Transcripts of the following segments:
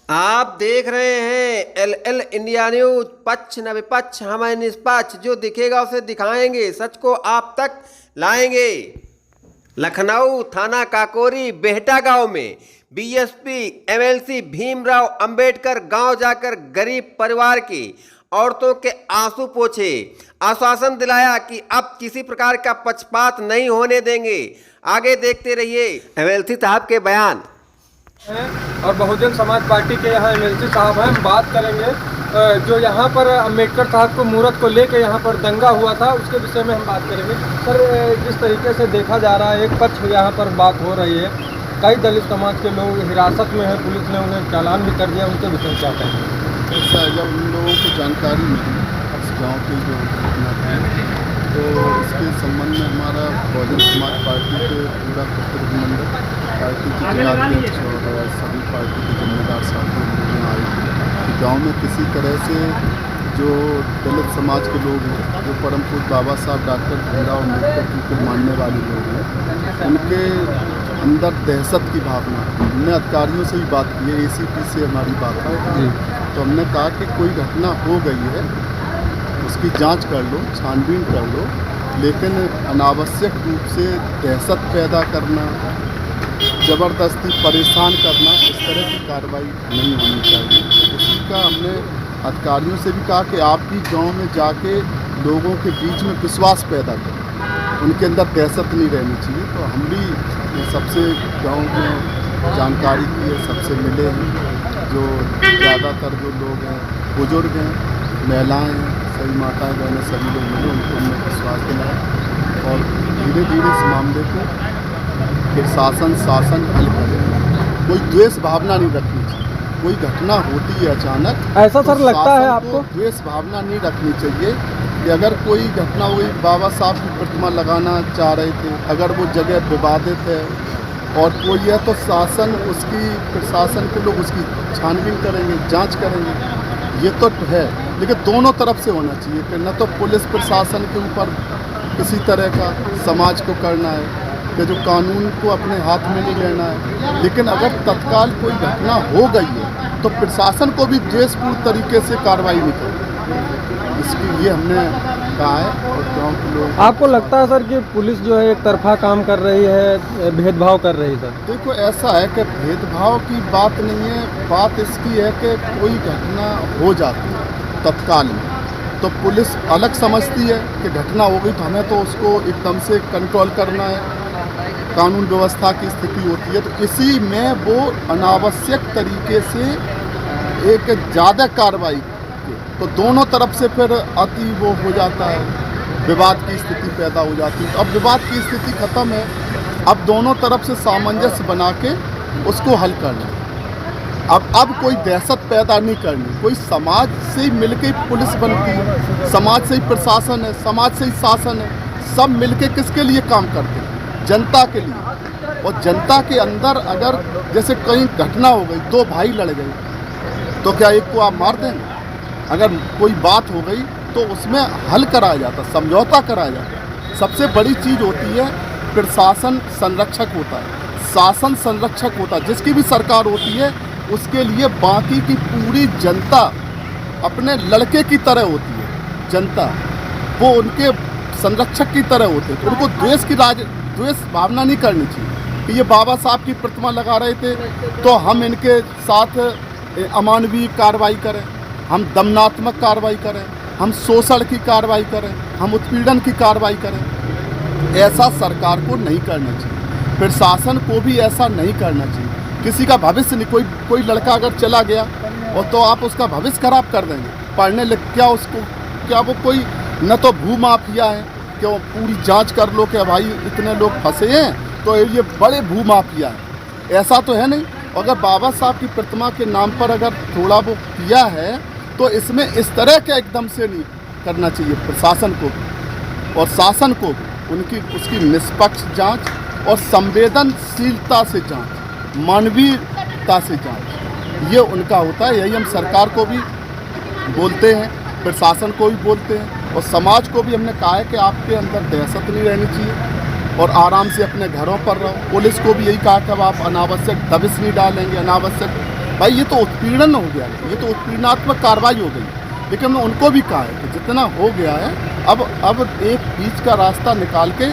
आप देख रहे हैं एल इंडिया न्यूज। पक्ष न विपक्ष, हमें निष्पक्ष। जो दिखेगा उसे दिखाएंगे, सच को आप तक लाएंगे। लखनऊ थाना काकोरी बेहटा गांव में बीएसपी एमएलसी भीमराव अंबेडकर गांव जाकर गरीब परिवार की औरतों के आंसू पोंछे। आश्वासन दिलाया कि अब किसी प्रकार का पक्षपात नहीं होने देंगे। आगे देखते रहिए एमएलसी साहब के बयान। और बहुजन समाज पार्टी के यहाँ एमएलसी साहब हैं। हम बात करेंगे जो यहाँ पर अंबेडकर साहब को मूर्त को लेकर यहाँ पर दंगा हुआ था, उसके विषय में हम बात करेंगे। सर, जिस तरीके से देखा जा रहा है, एक पक्ष यहाँ पर बात हो रही है, कई दलित समाज के लोग हिरासत में हैं, पुलिस ने उन्हें चालान भी कर दिया, उनके विषय में क्या कहेंगे? ऐसा है, जब उन लोगों को जानकारी मिली इस गाँव की जो घटना थी, तो इसके संबंध में हमारा बहुजन समाज पार्टी के पूरा प्रतिनिधिमंडल, पार्टी के जिलाध्यक्ष और सभी पार्टी के जिम्मेदार साथी यहाँ आए थे कि गाँव में किसी तरह से जो दलित समाज के लोग हैं, जो परम पूज्य बाबा साहब डॉक्टर भीमराव अम्बेडकर जी को मानने वाले लोग हैं, उनके अंदर दहशत की भावना। हमने अधिकारियों से ही बात की है, एसीपी से हमारी बात है, तो हमने कहा कि कोई घटना हो गई है, उसकी जांच कर लो, छानबीन कर लो, लेकिन अनावश्यक रूप से दहशत पैदा करना, ज़बरदस्ती परेशान करना, इस तरह की कार्रवाई नहीं होनी चाहिए। उसी का हमने अधिकारियों से भी कहा कि आप भी गांव में जाके लोगों के बीच में विश्वास पैदा करें, उनके अंदर दहशत नहीं रहनी चाहिए। तो हम भी सबसे गांव में जानकारी की है, सबसे मिले हैं, जो ज़्यादातर जो लोग हैं, बुजुर्ग हैं, महिलाएँ हैं, सभी माताएं बहनें, सभी लोग मिले, उनको हमने विश्वास दिलाया और धीरे धीरे इस मामले को फिर शासन हल करें। कोई द्वेष भावना नहीं रखनी चाहिए। कोई घटना होती है अचानक, ऐसा सर लगता है आपको? द्वेष भावना नहीं रखनी चाहिए कि अगर कोई घटना हुई, बाबा साहब की प्रतिमा लगाना चाह रहे थे, अगर वो जगह विवादित है और कोई है, तो शासन उसकी प्रशासन के लोग उसकी छानबीन करेंगे, जांच करेंगे, ये तो है। लेकिन दोनों तरफ से होना चाहिए कि न तो पुलिस प्रशासन के ऊपर किसी तरह का समाज को करना है कि जो कानून को अपने हाथ में नहीं लेना है, लेकिन अगर तत्काल कोई घटना हो गई है तो प्रशासन को भी द्वेषपूर्ण तरीके से कार्रवाई नहीं करनी। इसके लिए हमने कहा है और गाँव के लोग। आपको लगता है सर कि पुलिस जो है एक तरफा काम कर रही है, भेदभाव कर रही है? सर देखो, ऐसा है कि भेदभाव की बात नहीं है, बात इसकी है कि कोई घटना हो जाती है तत्काल में, तो पुलिस अलग समझती है कि घटना हो गई तो हमें तो उसको एकदम से कंट्रोल करना है, कानून व्यवस्था की स्थिति होती है, तो इसी में वो अनावश्यक तरीके से एक ज़्यादा कार्रवाई, तो दोनों तरफ से फिर अति वो हो जाता है, विवाद की स्थिति पैदा हो जाती है। अब विवाद की स्थिति ख़त्म है, अब दोनों तरफ से सामंजस्य बना के उसको हल करना। अब कोई दहशत पैदा नहीं करनी, कोई समाज से ही मिलके पुलिस बनती है, समाज से ही प्रशासन है, समाज से ही शासन है, सब मिलके किसके लिए काम करते हैं? जनता के लिए। और जनता के अंदर अगर जैसे कहीं घटना हो गई, दो भाई लड़ गए, तो क्या एक को आप मार देंगे? अगर कोई बात हो गई तो उसमें हल कराया जाता, समझौता कराया जाता। सबसे बड़ी चीज़ होती है प्रशासन संरक्षक होता है, शासन संरक्षक होता है। जिसकी भी सरकार होती है उसके लिए बाकी की पूरी जनता अपने लड़के की तरह होती है। जनता वो उनके संरक्षक की तरह होते हैं, तो उनको द्वेष भावना नहीं करनी चाहिए कि ये बाबा साहब की प्रतिमा लगा रहे थे तो हम इनके साथ अमानवीय कार्रवाई करें, हम दमनात्मक कार्रवाई करें, हम शोषण की कार्रवाई करें, हम उत्पीड़न की कार्रवाई करें। ऐसा सरकार को नहीं करना चाहिए, प्रशासन को भी ऐसा नहीं करना चाहिए। किसी का भविष्य नहीं, कोई लड़का अगर चला गया और तो आप उसका भविष्य खराब कर देंगे। पढ़ने लग क्या वो कोई न तो भू माफिया है कि वो पूरी जांच कर लो कि भाई इतने लोग फंसे हैं तो ये बड़े भू माफिया हैं, ऐसा तो है नहीं। अगर बाबा साहब की प्रतिमा के नाम पर अगर थोड़ा वो किया है तो इसमें इस तरह के एकदम से नहीं करना चाहिए। प्रशासन को और शासन को उसकी निष्पक्ष जांच और संवेदनशीलता से जांच, मानवीयता से जांच, ये उनका होता है। यही हम सरकार को भी बोलते हैं, प्रशासन को भी बोलते हैं और समाज को भी हमने कहा है कि आपके अंदर दहशत नहीं रहनी चाहिए और आराम से अपने घरों पर रहो। पुलिस को भी यही कहा कि अब आप अनावश्यक दबिश नहीं डालेंगे, अनावश्यक भाई ये तो उत्पीड़न हो गया, ये तो उत्पीड़नात्मक कार्रवाई हो गई। लेकिन हमने उनको भी कहा है कि जितना हो गया है अब एक बीच का रास्ता निकाल के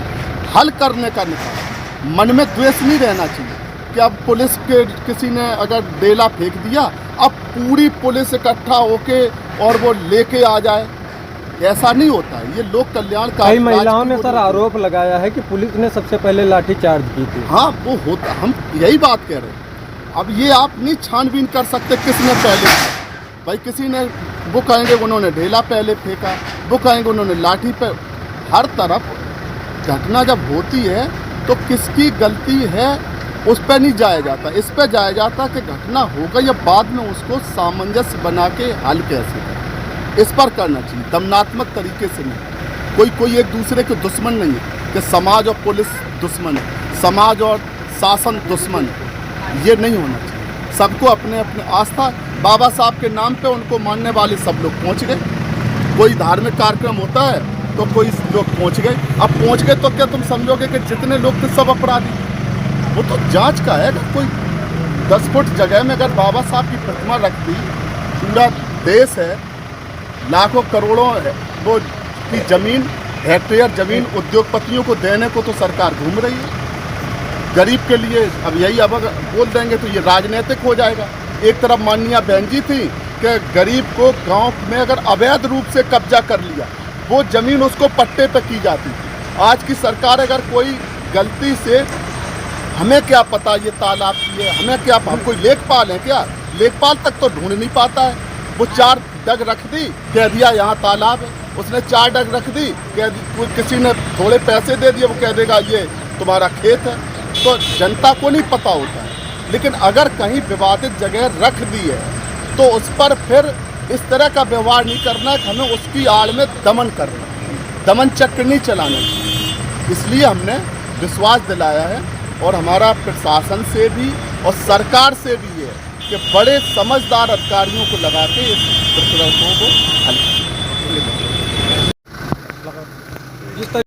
हल करने का निकाल। मन में द्वेष नहीं रहना चाहिए कि अब पुलिस के किसी ने अगर डेला फेंक दिया अब पूरी पुलिस इकट्ठा होके और वो लेके आ जाए, ऐसा नहीं होता है। ये लोक कल्याण का कई महिलाओं ने सर आरोप लगाया है कि पुलिस ने सबसे पहले लाठीचार्ज की थी। हाँ वो होता, हम यही बात कह रहे हैं। अब ये आप नहीं छानबीन कर सकते किसने पहले, भाई किसी ने वो कहेंगे उन्होंने ढेला पहले फेंका, वो कहेंगे उन्होंने लाठी पे। हर तरफ घटना जब होती है तो किसकी गलती है उस पर नहीं जाया जाता, इस पर जाया जाता कि घटना हो गई या बाद में उसको सामंजस्य बना के हल कैसे करें, इस पर करना चाहिए, दमनात्मक तरीके से नहीं। कोई एक दूसरे के दुश्मन नहीं है कि समाज और पुलिस दुश्मन है, समाज और शासन दुश्मन है, ये नहीं होना चाहिए। सबको अपने अपने आस्था, बाबा साहब के नाम पे उनको मानने वाले सब लोग पहुंच गए। कोई धार्मिक कार्यक्रम होता है तो कोई लोग पहुंच गए। अब पहुंच गए तो क्या तुम समझोगे कि जितने लोग थे सब अपराधी? वो तो जांच का है। अगर कोई 10 फुट जगह में अगर बाबा साहब की प्रतिमा रख दी, पूरा देश है, लाखों करोड़ों है वो की ज़मीन, हेक्टेयर ज़मीन उद्योगपतियों को देने को तो सरकार घूम रही है गरीब के लिए। अब यही अब अगर बोल देंगे तो ये राजनीतिक हो जाएगा। एक तरफ माननीय बहन जी थी कि गरीब को गांव में अगर अवैध रूप से कब्जा कर लिया, वो ज़मीन उसको पट्टे पे की जाती थी। आज की सरकार अगर कोई गलती से, हमें क्या पता ये तालाब की है, हमें क्या, हम कोई लेखपाल है क्या? लेखपाल तक तो ढूंढ नहीं पाता है। वो 4 डग रख दी, कह दिया यहाँ तालाब है। उसने 4 डग रख दी, कह दी, किसी ने थोड़े पैसे दे दिए, वो कह देगा ये तुम्हारा खेत है। तो जनता को नहीं पता होता है। लेकिन अगर कहीं विवादित जगह रख दी है तो उस पर फिर इस तरह का व्यवहार नहीं करना है कि हमें उसकी आड़ में दमन करना, दमन चक्र नहीं चलाना चाहिए। इसलिए हमने विश्वास दिलाया है और हमारा प्रशासन से भी और सरकार से भी है कि बड़े समझदार अधिकारियों को लगा के इस प्रकरणों को हल करें।